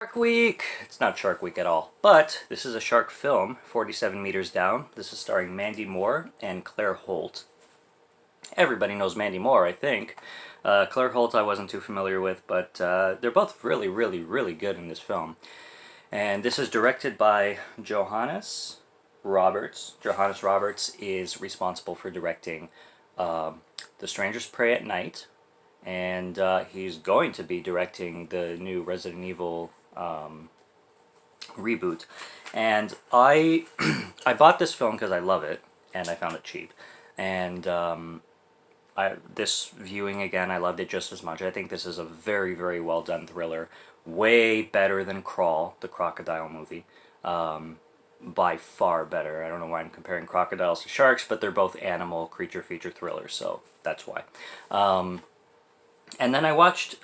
Shark Week! It's not Shark Week at all, but this is a shark film, 47 Meters Down. This is starring Mandy Moore and Claire Holt. Everybody knows Mandy Moore, I think. Claire Holt I wasn't too familiar with, but they're both really, really, really good in this film. And this is directed by Johannes Roberts. Johannes Roberts is responsible for directing The Strangers Prey at Night, and he's going to be directing the new Resident Evil reboot. And I I bought this film because I love it, and I found it cheap. And this viewing again, I loved it just as much. I think this is a very, very well done thriller. Way better than Crawl, the crocodile movie. By far better. I don't know why I'm comparing crocodiles to sharks, but they're both animal creature feature thrillers, so that's why. And then I watched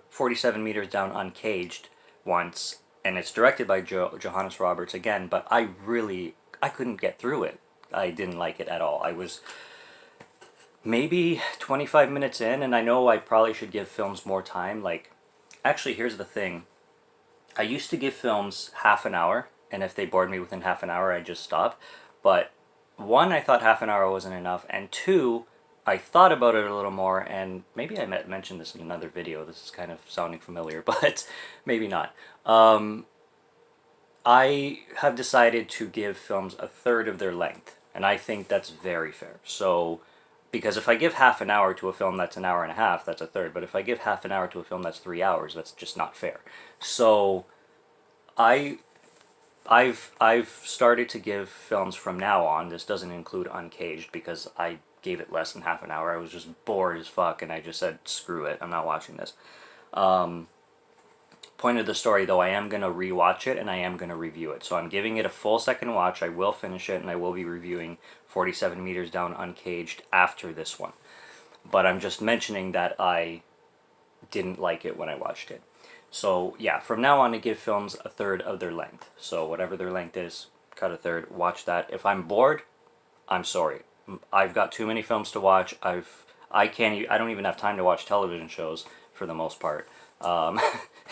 47 Meters Down Uncaged once, and it's directed by Johannes Roberts again, but I couldn't get through it. I didn't like it at all. I was maybe 25 minutes in, and I know I probably should give films more time. Like, actually, here's the thing. I used to give films half an hour, and if they bored me within half an hour, I just stop. But one, I thought half an hour wasn't enough, and two, I thought about it a little more, and maybe I mentioned this in another video. This is kind of sounding familiar, but maybe not. I have decided to give films a third of their length, and I think that's very fair. So, because if I give half an hour to a film that's an hour and a half, that's a third. But if I give half an hour to a film that's 3 hours, that's just not fair. So, I've started to give films from now on. This doesn't include Uncaged because I gave it less than half an hour. I was just bored as fuck, and I just said, screw it, I'm not watching this. Point of the story, though, I am going to rewatch it, and I am going to review it. So I'm giving it a full second watch. I will finish it, and I will be reviewing 47 Meters Down Uncaged after this one. But I'm just mentioning that I didn't like it when I watched it. So, yeah, from now on, I give films a third of their length. So whatever their length is, cut a third, watch that. If I'm bored, I'm sorry. I've got too many films to watch. I don't even have time to watch television shows for the most part.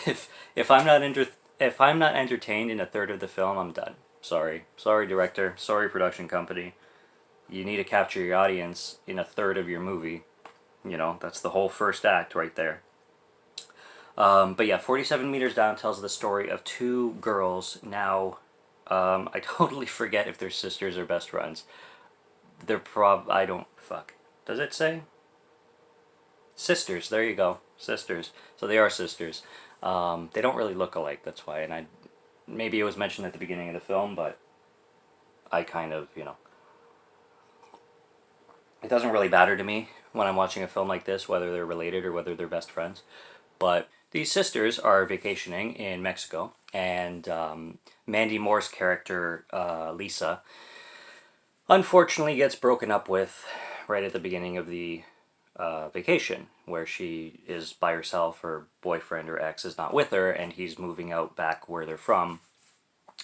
If I'm not entertained in a third of the film, I'm done. Sorry, director. Sorry, production company. You need to capture your audience in a third of your movie. You know, that's the whole first act right there. But yeah, 47 Meters Down tells the story of two girls. Now, I totally forget if they're sisters or best friends. I don't, fuck. Does it say? Sisters, there you go. Sisters. So they are sisters. They don't really look alike, that's why. And maybe it was mentioned at the beginning of the film, but I kind of, you know. It doesn't really matter to me when I'm watching a film like this, whether they're related or whether they're best friends. But these sisters are vacationing in Mexico, and Mandy Moore's character, Lisa, unfortunately gets broken up with right at the beginning of the vacation, where she is by herself. Her boyfriend or ex is not with her, and he's moving out back where they're from,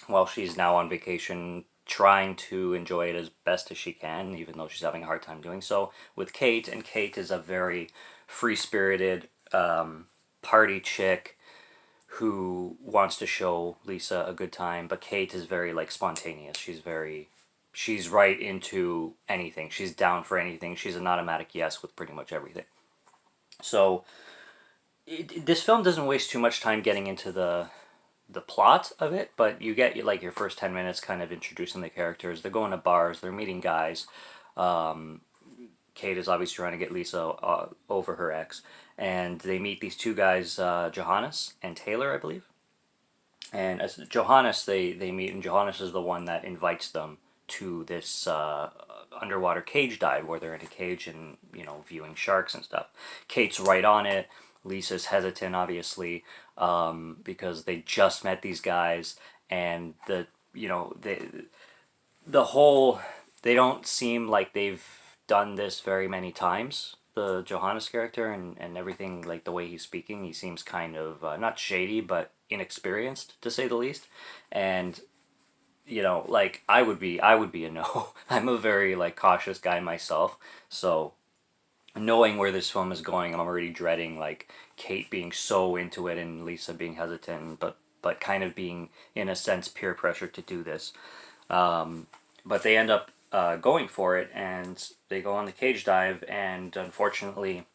while she's now on vacation trying to enjoy it as best as she can, even though she's having a hard time doing so, with Kate. And Kate is a very free-spirited party chick who wants to show Lisa a good time, but Kate is very, like, spontaneous. She's right into anything. She's down for anything. She's an automatic yes with pretty much everything. So, this film doesn't waste too much time getting into the plot of it, but you get like your first 10 minutes kind of introducing the characters. They're going to bars, they're meeting guys. Kate is obviously trying to get Lisa over her ex, and they meet these two guys, Johannes and Taylor, I believe. And as Johannes, they meet, and Johannes is the one that invites them to this underwater cage dive, where they're in a cage and, you know, viewing sharks and stuff. Kate's right on it. Lisa's hesitant, obviously, because they just met these guys, and they don't seem like they've done this very many times. The Johannes character and everything, like the way he's speaking, he seems kind of not shady, but inexperienced, to say the least. And, you know, like, I would be a no. I'm a very, like, cautious guy myself, so knowing where this film is going, I'm already dreading, like, Kate being so into it and Lisa being hesitant, but but kind of being, in a sense, peer pressure to do this. But they end up going for it, and they go on the cage dive, and unfortunately,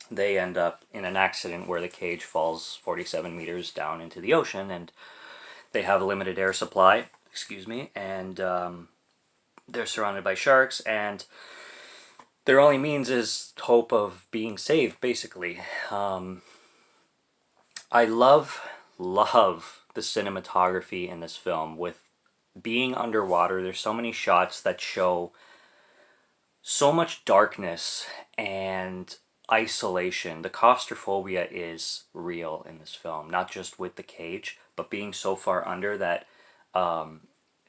they end up in an accident where the cage falls 47 meters down into the ocean, and they have a limited air supply, excuse me, and they're surrounded by sharks, and their only means is hope of being saved, basically. I love the cinematography in this film. With being underwater, there's so many shots that show so much darkness and isolation. The claustrophobia is real in this film, not just with the cage, but being so far under that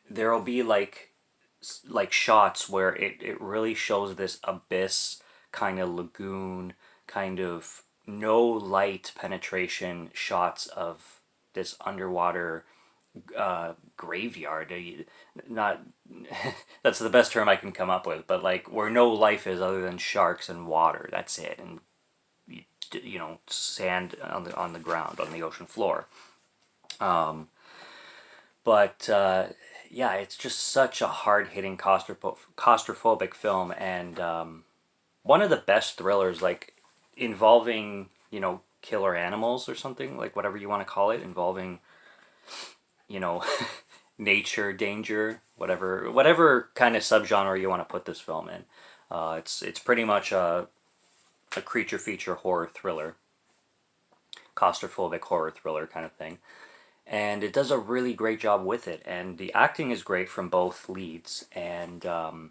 there'll be like shots where it really shows this abyss kind of lagoon, kind of no light penetration shots of this underwater graveyard. Not that's the best term I can come up with, but like where no life is other than sharks and water. That's it, and you know, sand on the ground on the ocean floor. But yeah, it's just such a hard-hitting claustrophobic film, and one of the best thrillers, like involving, you know, killer animals or something, like whatever you want to call it, involving, you know, nature, danger, whatever kind of subgenre you want to put this film in. It's pretty much a creature feature horror thriller, claustrophobic horror thriller kind of thing. And it does a really great job with it, and the acting is great from both leads, and I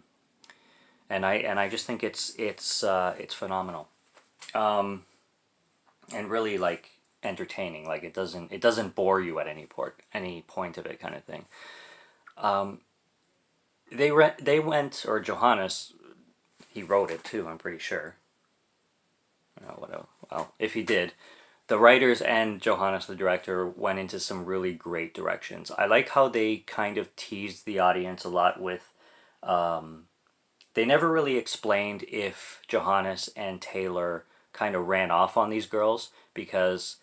just think it's phenomenal, and really like entertaining. Like it doesn't bore you at any point of it, kind of thing. They went, or Johannes, he wrote it too, I'm pretty sure. Well, if he did, the writers and Johannes, the director, went into some really great directions. I like how they kind of teased the audience a lot with, they never really explained if Johannes and Taylor kind of ran off on these girls, because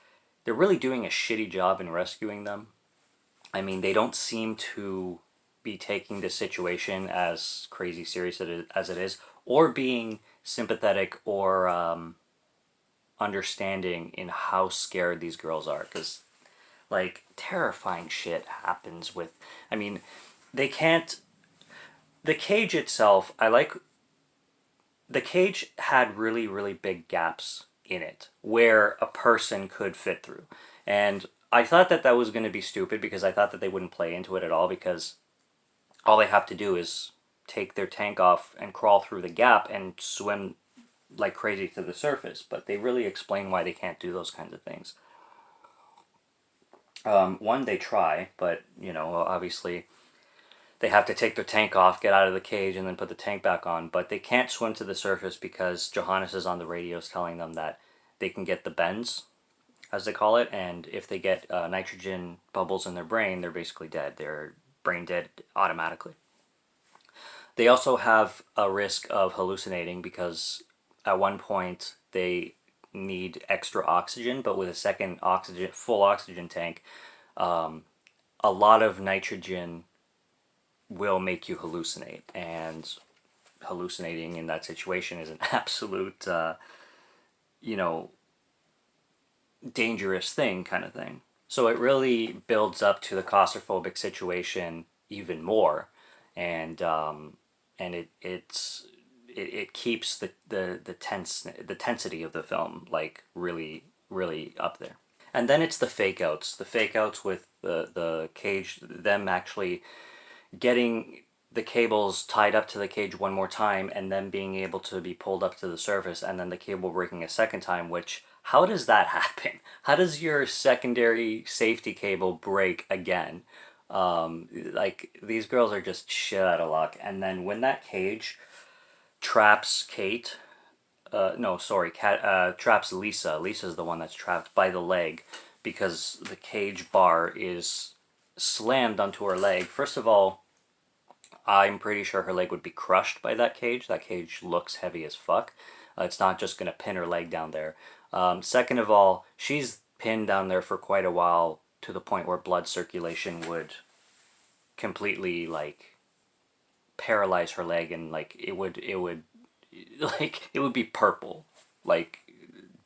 they're really doing a shitty job in rescuing them. I mean, they don't seem to be taking the situation as crazy serious as it is, or being sympathetic or understanding in how scared these girls are, because like terrifying shit happens with, I mean, they can't, the cage itself, the cage had really big gaps in it where a person could fit through, and I thought that was going to be stupid, because I thought that they wouldn't play into it at all, because all they have to do is take their tank off and crawl through the gap and swim like crazy to the surface. But they really explain why they can't do those kinds of things. One, they try, but you know, obviously they have to take their tank off, get out of the cage, and then put the tank back on. But they can't swim to the surface because Johannes is on the radios telling them that they can get the bends, as they call it, and if they get nitrogen bubbles in their brain, they're basically dead. They're brain dead automatically. They also have a risk of hallucinating, because at one point they need extra oxygen, but with a second full oxygen tank, a lot of nitrogen will make you hallucinate, and hallucinating in that situation is an absolute, you know, dangerous thing, kind of thing. So it really builds up to the claustrophobic situation even more, and it keeps the tensity of the film like really up there. And then it's the fake outs with the cage, them actually getting the cables tied up to the cage one more time, and then being able to be pulled up to the surface, and then the cable breaking a second time, which, how does that happen? How does your secondary safety cable break again? Like, these girls are just shit out of luck. And then when that cage traps Kate, traps Lisa. Lisa's the one that's trapped by the leg, because the cage bar is slammed onto her leg. First of all, I'm pretty sure her leg would be crushed by that cage. That cage looks heavy as fuck. It's not just going to pin her leg down there. Second of all, she's pinned down there for quite a while to the point where blood circulation would completely like paralyze her leg, and like it would like it would be purple, like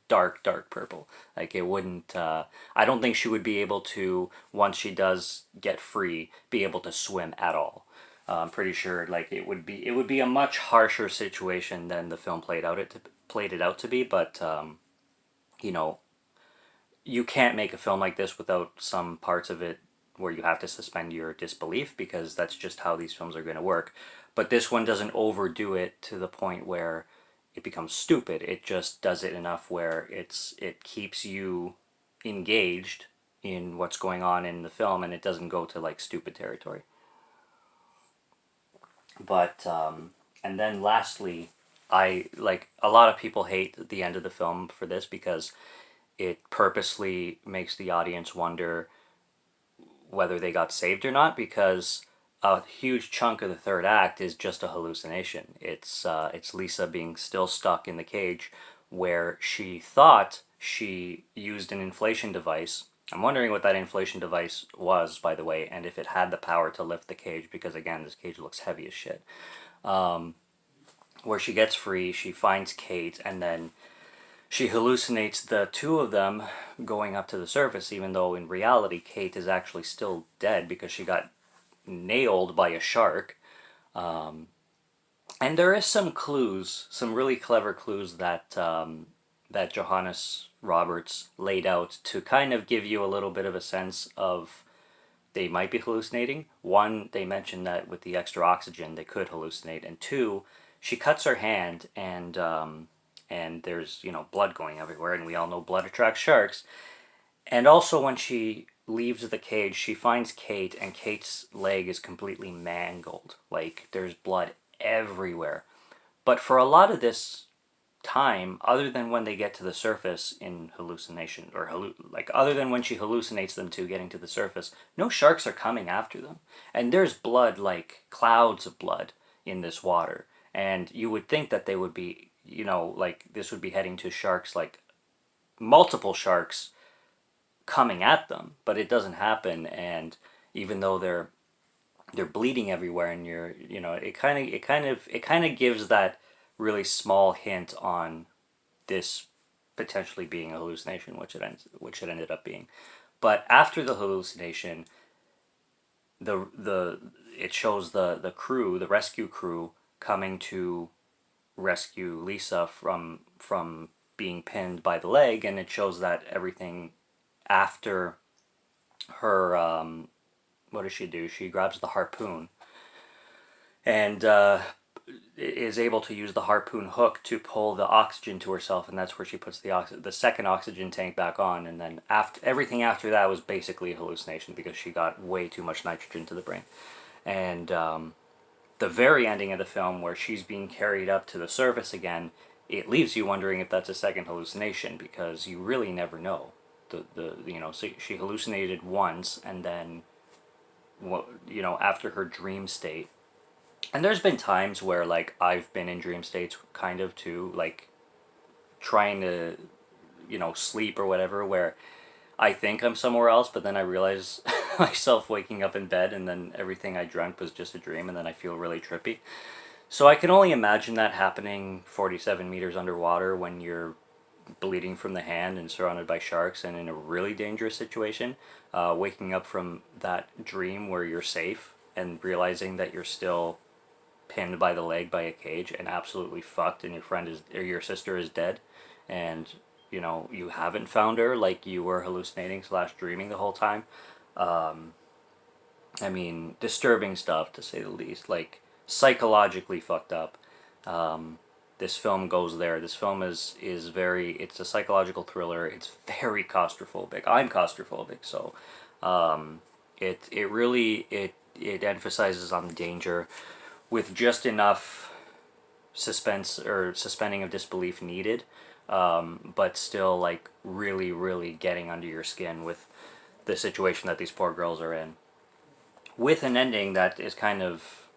dark purple. Like it wouldn't. I don't think she would be able to, once she does get free, be able to swim at all. I'm pretty sure like it would be a much harsher situation than the film played it out to be. But you know, you can't make a film like this without some parts of it where you have to suspend your disbelief, because that's just how these films are going to work. But this one doesn't overdo it to the point where it becomes stupid. It just does it enough where it keeps you engaged in what's going on in the film, and it doesn't go to like stupid territory. But and then lastly, I like a lot of people hate the end of the film for this because it purposely makes the audience wonder whether they got saved or not, because a huge chunk of the third act is just a hallucination. It's Lisa being still stuck in the cage where she thought she used an inflation device. I'm wondering what that inflation device was, by the way, and if it had the power to lift the cage, because again, this cage looks heavy as shit. Where she gets free, she finds Kate, and then she hallucinates the two of them going up to the surface, even though in reality Kate is actually still dead because she got nailed by a shark. And there is some clues, some really clever clues that Johannes Roberts laid out to kind of give you a little bit of a sense of they might be hallucinating. One, they mentioned that with the extra oxygen they could hallucinate, and two, she cuts her hand, and there's blood going everywhere, and we all know blood attracts sharks. And also when she leaves the cage, she finds Kate, and Kate's leg is completely mangled. Like there's blood everywhere. But for a lot of this time, other than when they get to the surface in hallucination, or like other than when she hallucinates them to getting to the surface, no sharks are coming after them. And there's blood, like clouds of blood in this water. And you would think that they would be, like this would be heading to sharks, like multiple sharks coming at them, but it doesn't happen. And even though they're bleeding everywhere, and it kind of gives that really small hint on this potentially being a hallucination, which it ended up being. But after the hallucination, the it shows the rescue crew coming to rescue Lisa from being pinned by the leg, and it shows that everything after her what does she do? She grabs the harpoon and is able to use the harpoon hook to pull the oxygen to herself, and that's where she puts the second oxygen tank back on. And then everything after that was basically a hallucination because she got way too much nitrogen to the brain. And the very ending of the film, where she's being carried up to the surface again, it leaves you wondering if that's a second hallucination, because you really never know. So she hallucinated once, and then after her dream state. And there's been times where like I've been in dream states kind of too, like trying to sleep or whatever, where I think I'm somewhere else, but then I realize myself waking up in bed, and then everything I dreamt was just a dream, and then I feel really trippy. So I can only imagine that happening 47 meters underwater when you're bleeding from the hand and surrounded by sharks and in a really dangerous situation. Waking up from that dream where you're safe and realizing that you're still pinned by the leg by a cage and absolutely fucked, and your sister is dead, and you haven't found her, like you were hallucinating / dreaming the whole time. I mean, disturbing stuff to say the least, like psychologically fucked up. This film goes there. This film is it's a psychological thriller. It's very claustrophobic. I'm claustrophobic, so it really it emphasizes on the danger with just enough suspense or suspending of disbelief needed, but still like really, really getting under your skin with the situation that these poor girls are in. With an ending that is kind of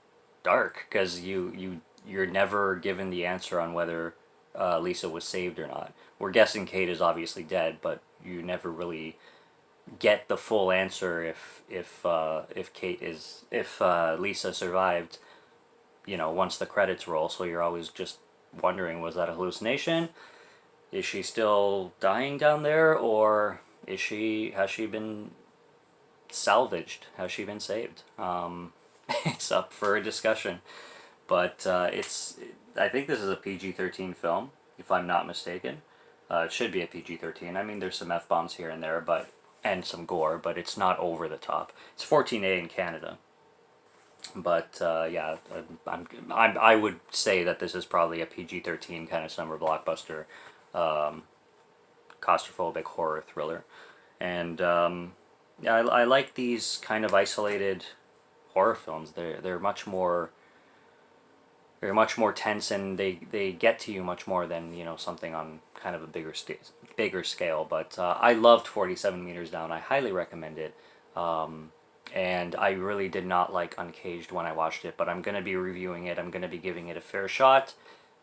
dark, because you're never given the answer on whether Lisa was saved or not. We're guessing Kate is obviously dead, but you never really get the full answer if Lisa survived, once the credits roll. So you're always just wondering, was that a hallucination? Is she still dying down there, or has she been salvaged? Has she been saved? It's up for a discussion, but I think this is a PG-13 film, if I'm not mistaken. It should be a PG-13. I mean, there's some F-bombs here and there, and some gore, but it's not over the top. It's 14A in Canada. But yeah, I would say that this is probably a PG-13 kind of summer blockbuster, claustrophobic horror thriller. And yeah, I like these kind of isolated horror films. They're much more tense, and they get to you much more than something on kind of a bigger scale. But I loved 47 Meters Down. I highly recommend it. And I really did not like Uncaged when I watched it, but I'm going to be reviewing it. I'm going to be giving it a fair shot,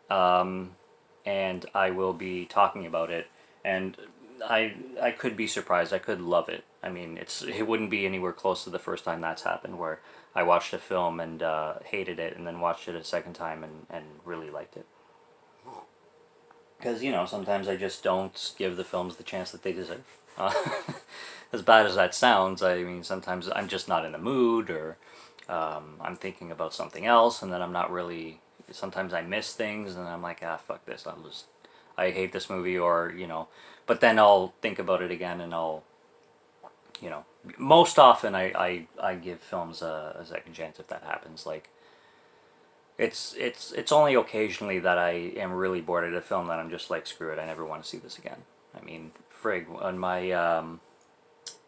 and I will be talking about it. And I could be surprised. I could love it. I mean, it wouldn't be anywhere close to the first time that's happened, where I watched a film and hated it, and then watched it a second time and really liked it. Because, sometimes I just don't give the films the chance that they deserve. As bad as that sounds, I mean, sometimes I'm just not in the mood, or I'm thinking about something else, and then I'm not really. Sometimes I miss things, and I'm like, fuck this. I hate this movie, or But then I'll think about it again, and most often I give films a second chance if that happens. Like, it's only occasionally that I am really bored at a film that I'm just like, screw it, I never want to see this again. I mean, frig, on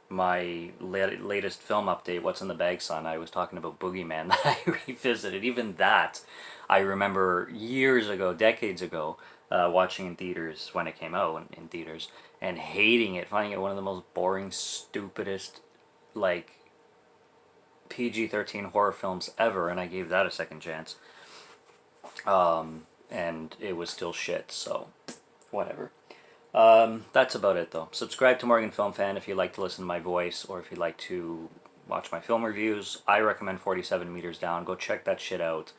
my latest film update, What's in the Bag, Son, I was talking about Boogeyman that I revisited. Even that, I remember years ago, decades ago, watching in theaters when it came out in theaters, and hating it, finding it one of the most boring, stupidest, like, PG-13 horror films ever, and I gave that a second chance. And it was still shit, so whatever. That's about it, though. Subscribe to Morgan Film Fan if you like to listen to my voice, or if you like to watch my film reviews. I recommend 47 Meters Down. Go check that shit out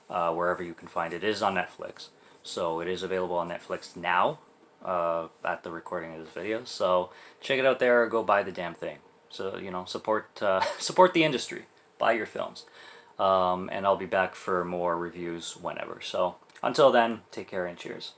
wherever you can find it. It is on Netflix, so it is available on Netflix now at the recording of this video. So check it out there, or go buy the damn thing. So, support the industry. Buy your films. And I'll be back for more reviews whenever. So until then, take care and cheers.